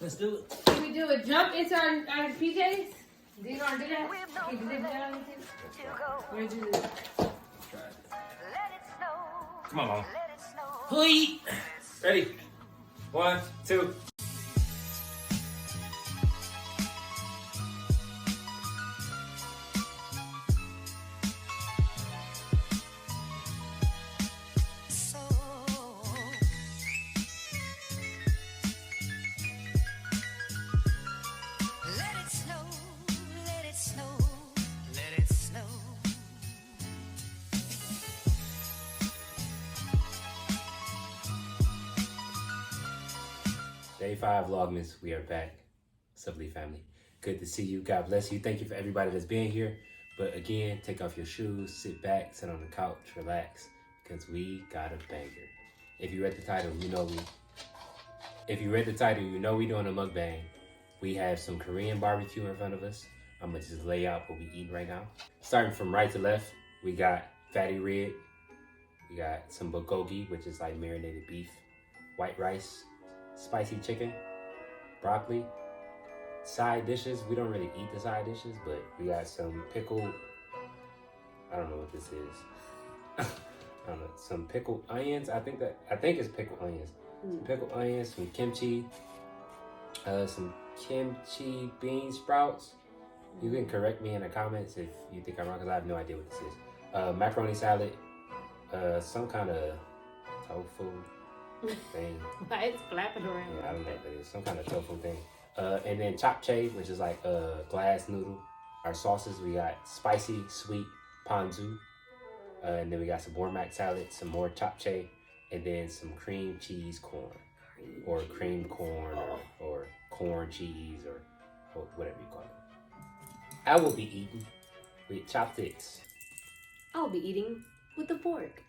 Let's do it. Can we do a jump into our PJs? Do you want to do that? Can you do that? Where'd you do that? Come on, Mom. Please. Ready? 1, 2. Day 5 Vlogmas, we are back. Subly family. Good to see you. God bless you. Thank you for everybody that's been here. But again, take off your shoes, sit back, sit on the couch, relax, because we got a banger. If you read the title, you know we doing a mukbang. We have some Korean barbecue in front of us. I'm gonna just lay out what we eating right now. Starting from right to left, we got fatty rib. We got some bulgogi, which is like marinated beef, white rice, spicy chicken, broccoli, side dishes. We don't really eat the side dishes, but we got some pickled, I don't know what this is. I don't know, some pickled onions. I think it's pickled onions. Some pickled onions, some kimchi bean sprouts. You can correct me in the comments if you think I'm wrong, because I have no idea what this is. Macaroni salad, some kind of tofu thing. Why it's flapping around? Yeah, I don't know what it is. Some kind of tofu thing. And then japchae, which is like a glass noodle. Our sauces, we got spicy, sweet ponzu. And then we got some more mac salad, some more japchae, and then some cream cheese corn. Or cream corn, or corn cheese, or whatever you call it. I will be eating with chopsticks. I'll be eating with a fork.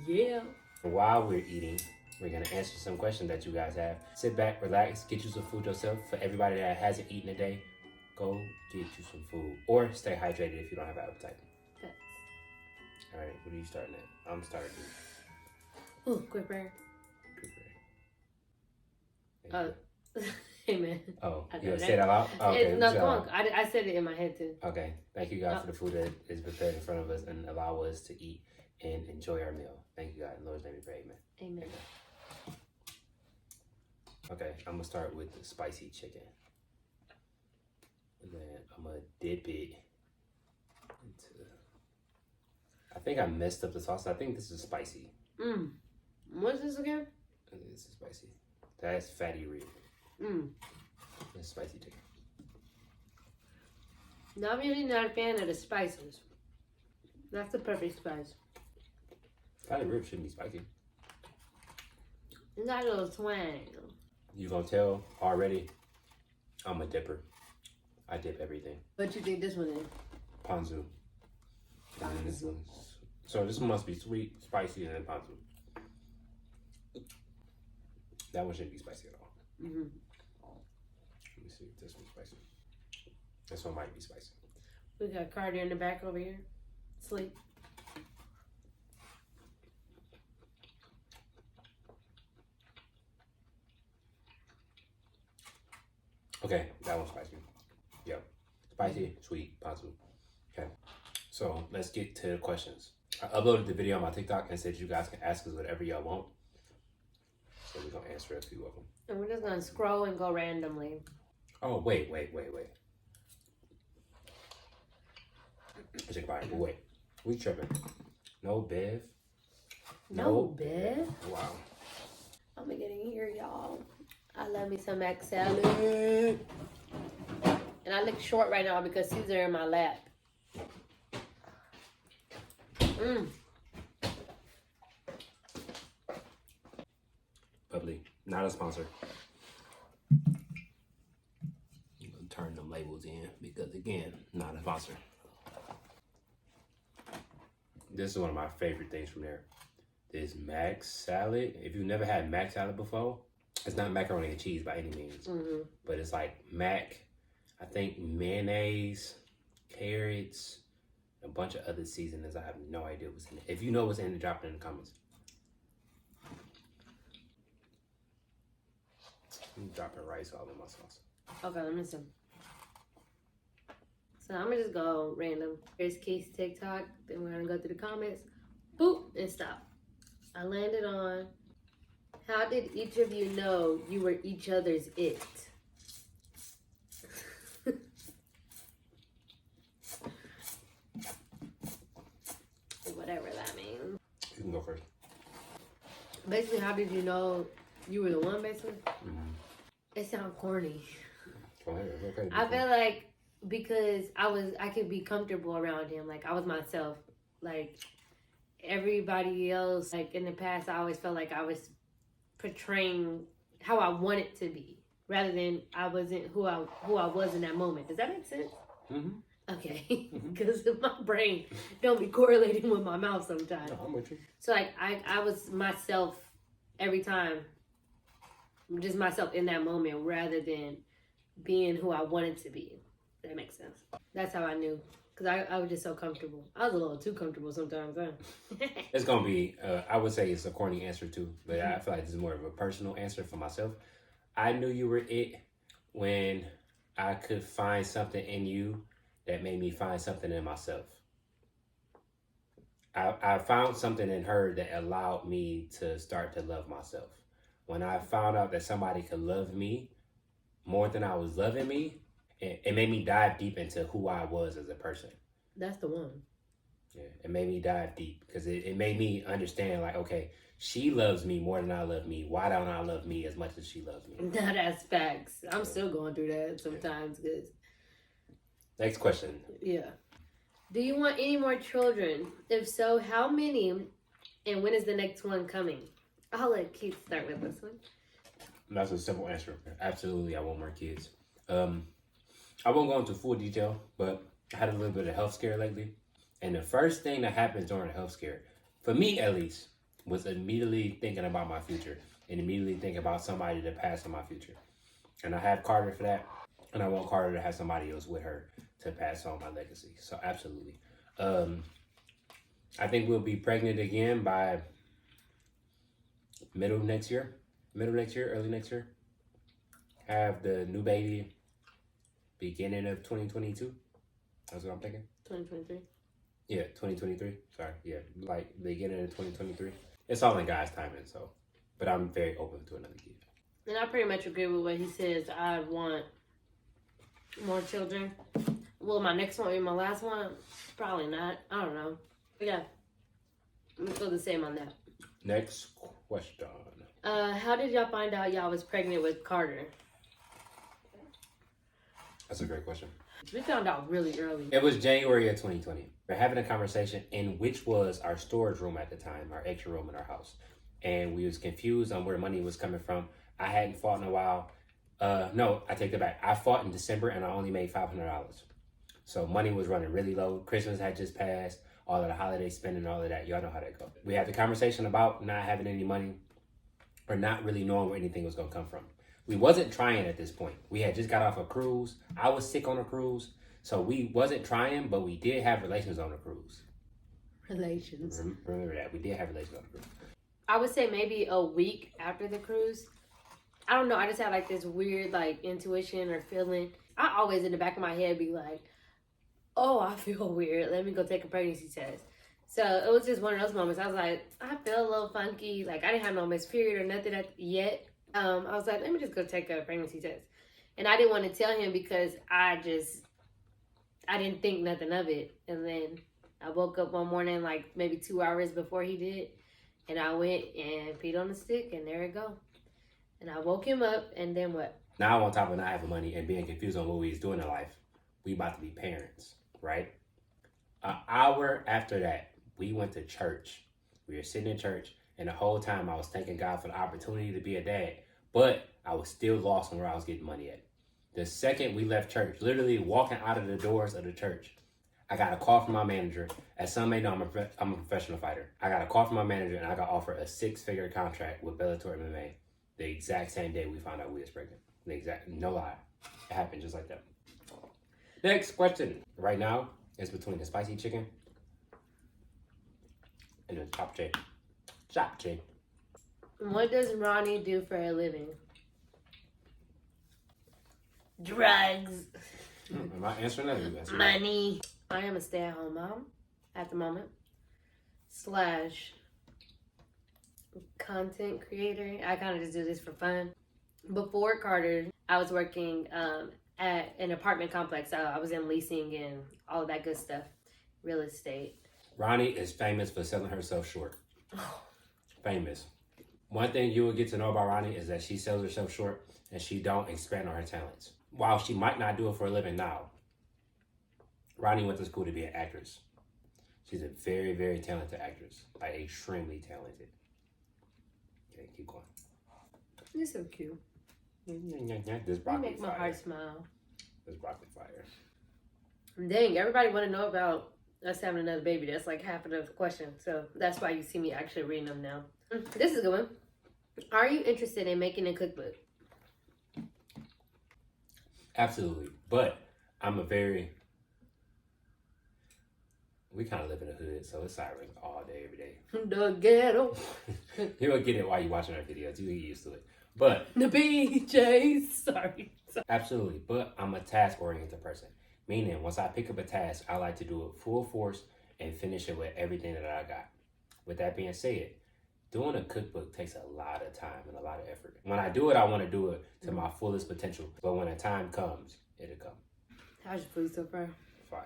Yeah. While we're eating, we're gonna answer some questions that you guys have. Sit back, relax, get you some food yourself. For everybody that hasn't eaten today, go get you some food. Or stay hydrated if you don't have appetite. Yes. Alright, what are you starting at? I'm starting. Ooh, quick prayer. Quick prayer. Amen. Oh, you gonna say that out? Oh, okay. No, go on. I said it in my head too. Okay. Thank you, God, for the food that is prepared in front of us and allow us to eat and enjoy our meal. Thank you, God. In the Lord's name we pray. Amen. Amen. Okay, I'm gonna start with the spicy chicken. And then I'm gonna dip it into. I think I messed up the sauce. I think this is spicy. What's this again? This is spicy. That's fatty rib. That's spicy chicken. No, I'm usually not a fan of the spices. That's the perfect spice. Fatty rib shouldn't be spicy. It's not a little twang. You gonna tell already? I'm a dipper. I dip everything. What you think this one is? Ponzu. And then this one. So this one must be sweet, spicy, and then ponzu. That one shouldn't be spicy at all. Let me see if this one's spicy. This one might be spicy. We got Carter in the back over here. Sleep. Okay, that one's spicy. Yep. Spicy, sweet, ponzu. Okay. So let's get to the questions. I uploaded the video on my TikTok and said you guys can ask us whatever y'all want. So we're gonna answer a few of them. And we're just gonna scroll and go randomly. Oh, wait. Wait. We tripping. No Bev. No, Bev. Wow. I'm gonna get in here, y'all. I love me some mac salad. And I look short right now because Caesar in my lap. Bubbly. Not a sponsor. I'm gonna turn them labels in because, again, not a sponsor. This is one of my favorite things from there. This mac salad. If you've never had mac salad before, it's not macaroni and cheese by any means. But it's like mac, I think mayonnaise, carrots, a bunch of other seasonings. I have no idea what's in it. If you know what's in it, drop it in the comments. I'm dropping rice all in my sauce. Okay, let me see. So I'm gonna just go random. Here's Keith's TikTok. Then we're gonna go through the comments. Boop and stop. I landed on. How did each of you know you were each other's it? Whatever that means. You can go first. Basically, how did you know you were the one, basically? Mm-hmm. It sounds corny. Go ahead. It's okay. I feel like because I could be comfortable around him. Like, I was myself. Like, everybody else, like, in the past, I always felt like I was portraying how I wanted to be rather than I wasn't who I was in that moment. Does that make sense? Mm-hmm. Okay, because my brain don't be correlating with my mouth sometimes. No, I'm with you. So like I was myself every time, just myself in that moment rather than being who I wanted to be. If that makes sense. That's how I knew, because I was just so comfortable. I was a little too comfortable sometimes. Huh? It's gonna be. I would say it's a corny answer too, but I feel like this is more of a personal answer for myself. I knew you were it when I could find something in you that made me find something in myself. I found something in her that allowed me to start to love myself. When I found out that somebody could love me more than I was loving me, it made me dive deep into who I was as a person. That's the one. Yeah, it made me dive deep because it made me understand, like, okay, she loves me more than I love me. Why don't I love me as much as she loves me? That's facts. I'm still going through that sometimes because. Next question. Yeah. Do you want any more children? If so, how many? And when is the next one coming? I'll let Keith start with this one. That's a simple answer. Absolutely, I want more kids. I won't go into full detail, but I had a little bit of health scare lately. And the first thing that happens during a health scare, for me at least, was immediately thinking about my future and immediately thinking about somebody to pass on my future. And I have Carter for that. And I want Carter to have somebody else with her to pass on my legacy. So absolutely. I think we'll be pregnant again by middle next year, early next year. Have the new baby beginning of 2022. That's what I'm thinking. 2023. Yeah, 2023. Sorry. Yeah, like beginning of 2023. It's all in God's timing, so. But I'm very open to another kid. And I pretty much agree with what he says. I want more children. Will my next one be my last one? Probably not. I don't know. But yeah, I'm gonna feel the same on that. Next question. How did y'all find out y'all was pregnant with Carter? That's a great question. We found out really early. It was January of 2020. We're having a conversation in which was our storage room at the time, our extra room in our house. And we was confused on where money was coming from. I hadn't fought in a while. No, I take that back. I fought in December and I only made $500. So money was running really low. Christmas had just passed. All of the holiday spending, all of that. Y'all know how that goes. We had the conversation about not having any money or not really knowing where anything was going to come from. We wasn't trying at this point. We had just got off a cruise. I was sick on a cruise. So we wasn't trying, but we did have relations on the cruise. Relations. Remember that. We did have relations on the cruise. I would say maybe a week after the cruise. I don't know. I just had like this weird like intuition or feeling. I always in the back of my head be like, oh, I feel weird. Let me go take a pregnancy test. So it was just one of those moments. I was like, I feel a little funky. Like I didn't have no missed period or nothing yet. I was like, let me just go take a pregnancy test. And I didn't want to tell him because I didn't think nothing of it. And then I woke up one morning like maybe 2 hours before he did. And I went and peed on the stick and there it go. And I woke him up, and then what? Now, on top of not having money and being confused on what we was doing in life, we about to be parents, right? An hour after that, we went to church. We were sitting in church, and the whole time I was thanking God for the opportunity to be a dad, but I was still lost on where I was getting money at. The second we left church, literally walking out of the doors of the church, I got a call from my manager. As some may know, I'm a professional fighter. I got a call from my manager, and I got offered a 6-figure contract with Bellator MMA. The exact same day we found out we was pregnant. No lie. It happened just like that. Next question. Right now, it's between the spicy chicken and the japchae. Japchae. What does Ronnie do for a living? drugs, Am I answering that? Or you answering money. I am a stay-at-home mom at the moment. / content creator. I kind of just do this for fun. Before Carter, I was working at an apartment complex. I was in leasing and all of that good stuff, real estate. Ronnie is famous for selling herself short. Famous. One thing you will get to know about Ronnie is that she sells herself short and she don't expand on her talents. While she might not do it for a living now, Ronnie went to school to be an actress. She's a very, very talented actress. Like, extremely talented. Okay, keep going. You're so cute. This broccoli You make my fire. heart smile. This broccoli fire. Dang, everybody want to know about us having another baby. That's like half of the question. So that's why you see me actually reading them now. This is a good one. Are you interested in making a cookbook? Absolutely. But I'm a very... We kind of live in the hood, so it's sirens all day, every day. The ghetto. You'll get it while you're watching our videos. You get used to it. But... The BJs. Sorry. Absolutely. But I'm a task-oriented person. Meaning, once I pick up a task, I like to do it full force and finish it with everything that I got. With that being said, doing a cookbook takes a lot of time and a lot of effort. When I do it, I want to do it to my fullest potential. But when the time comes, it'll come. How's your food so far? Fire.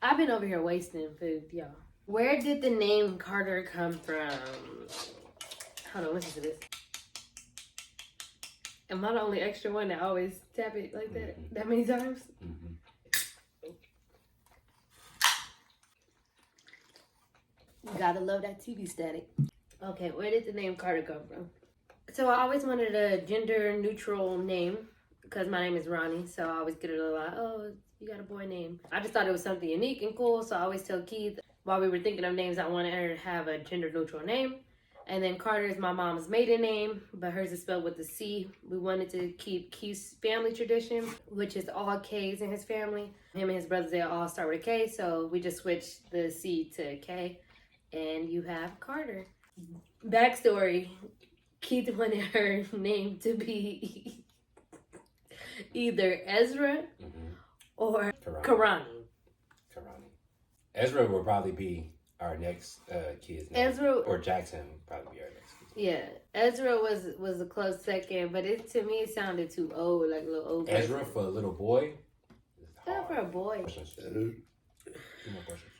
I've been over here wasting food, y'all. Where did the name Carter come from? Hold on, listen to this. Am I the only extra one that always tap it like that that many times? Mm-hmm. You gotta love that TV static. Okay, where did the name Carter come from? So I always wanted a gender neutral name because my name is Ronnie. So I always get it a lot. Oh, you got a boy name. I just thought it was something unique and cool. So I always tell Keith while we were thinking of names, I wanted her to have a gender neutral name. And then Carter is my mom's maiden name, but hers is spelled with a C. We wanted to keep Keith's family tradition, which is all K's in his family. Him and his brothers, they all start with a K. So we just switched the C to K. And you have Carter. Backstory, Keith wanted her name to be either Ezra or Karani. Ezra will probably be our next kid's name. Ezra or Jackson will probably be our next kid's name. Yeah, Ezra was a close second, but to me it sounded too old, like a little old. Ezra person. for a little boy? Not for a boy. Two more questions.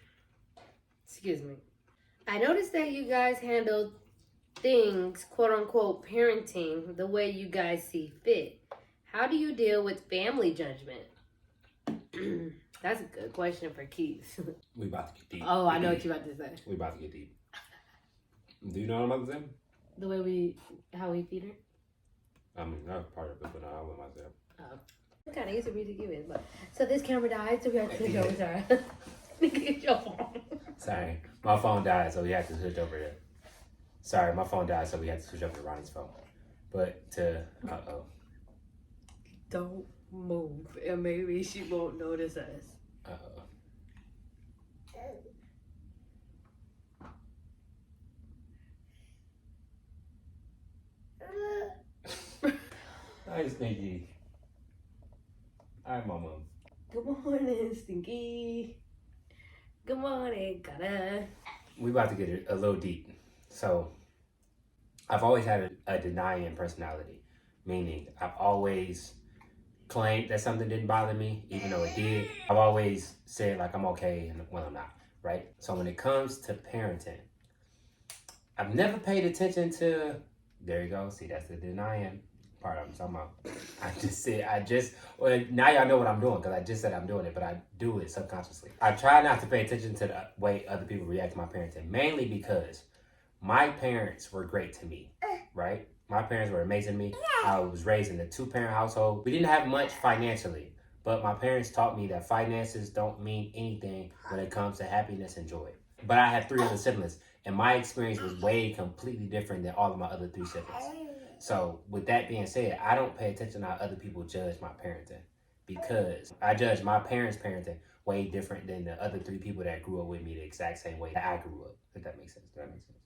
Excuse me. I noticed that you guys handle things, quote unquote, parenting the way you guys see fit. How do you deal with family judgment? That's a good question for Keith. We about to get deep. Oh, I know what you're about to say. We about to get deep. Do you know what I'm about to say? The way how we feed her? I mean, that was part of it, but no, I went myself. Oh. What kind of easy to give it, but so this camera died, so we have to switch over to her. Get your phone. Sorry, my phone died, so we had to switch over there. Sorry, my phone died, so we had to switch over to Ronnie's phone. But Don't move, and maybe she won't notice us. Hi, Stinky. Hi, Mama. Good morning, Stinky. Good morning, Carter. We about to get it a little deep. So, I've always had a denying personality, meaning I've always claimed that something didn't bother me, even though it did. I've always said like I'm okay when I'm not, right? So when it comes to parenting, I've never paid attention to, there you go, see that's the denying part I'm talking about. Well, now y'all know what I'm doing because I just said I'm doing it, but I do it subconsciously. I try not to pay attention to the way other people react to my parenting, mainly because my parents were great to me, right? My parents were amazing to me. I was raised in a 2-parent household. We didn't have much financially, but my parents taught me that finances don't mean anything when it comes to happiness and joy. But I had 3 other siblings, and my experience was way completely different than all of my other 3 siblings. So with that being said, I don't pay attention to how other people judge my parenting because I judge my parents' parenting way different than the other 3 people that grew up with me the exact same way that I grew up. If that makes sense. Did that make sense?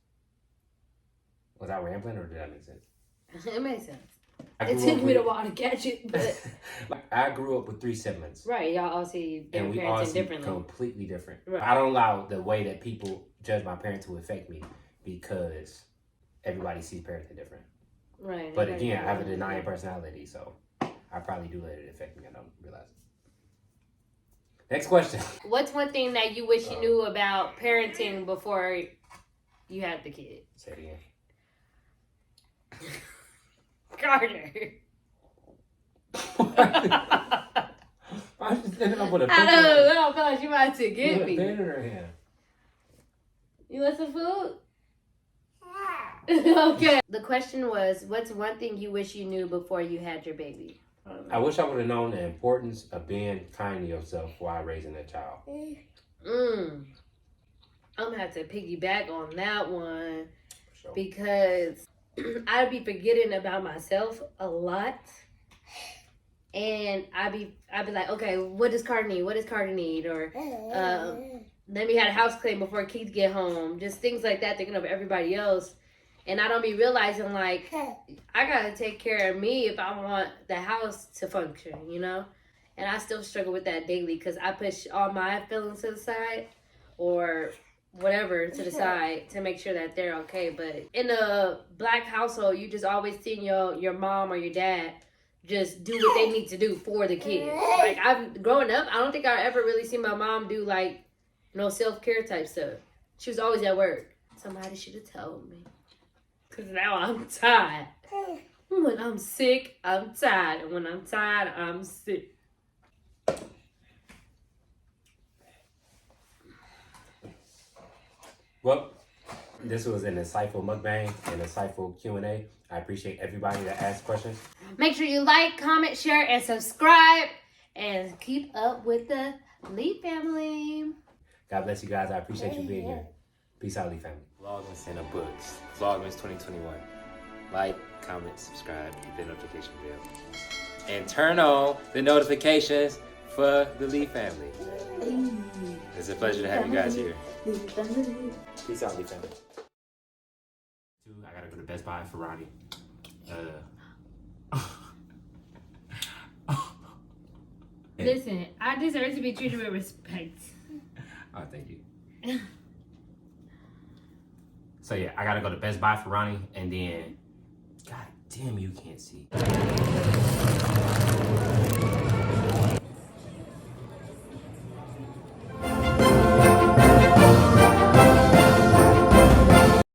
Was I rambling or did that make sense? It makes sense. It took me a while to catch it, but like, I grew up with 3 siblings. right, y'all all see their And we all parents see differently. completely different. Right. I don't allow the way that people judge my parents to affect me because everybody sees parenting different. Right. But again, I have a denying personality, so I probably do let it affect me. I don't realize it. Next question. What's one thing that you wish you knew about parenting before you had the kid? Say it again. Carter. I'm just standing up with a I don't know. I feel like you about to get me. pen in her hand. You want some food? Okay. The question was, what's one thing you wish you knew before you had your baby? I wish I would have known the importance of being kind to yourself while raising a child. I'm gonna have to piggyback on that one Sure. because I'd be forgetting about myself a lot, and I'd be like, okay, what does Carter need? What does Carter need? Or let me have a house clean before kids get home. Just things like that, thinking of everybody else. And I don't be realizing, like, I gotta take care of me if I want the house to function, you know? And I still struggle with that daily because I push all my feelings to the side or whatever to the side to make sure that they're okay. But in a Black household, you just always seeing your mom or your dad just do what they need to do for the kid. Like, growing up, I don't think I ever really seen my mom do, like, no self-care type stuff. She was always at work. Somebody should have told me. Because now I'm tired. When I'm sick, I'm tired. And when I'm tired, I'm sick. Well, this was an insightful mukbang and insightful Q&A. I appreciate everybody that asked questions. Make sure you like, comment, share, and subscribe. And keep up with the Lee family. God bless you guys. I appreciate you being here. Peace out, Lee family. Vlogmas in the books. Vlogmas 2021. Like, comment, subscribe, hit the notification bell. And turn on the notifications for the Lee family. It's a pleasure to have you guys here. Peace out, Lee family. I gotta go to Best Buy for Ronnie. Listen, I deserve to be treated with respect. Oh, thank you. So yeah, I gotta go to Best Buy for Ronnie, and then, God damn, you can't see.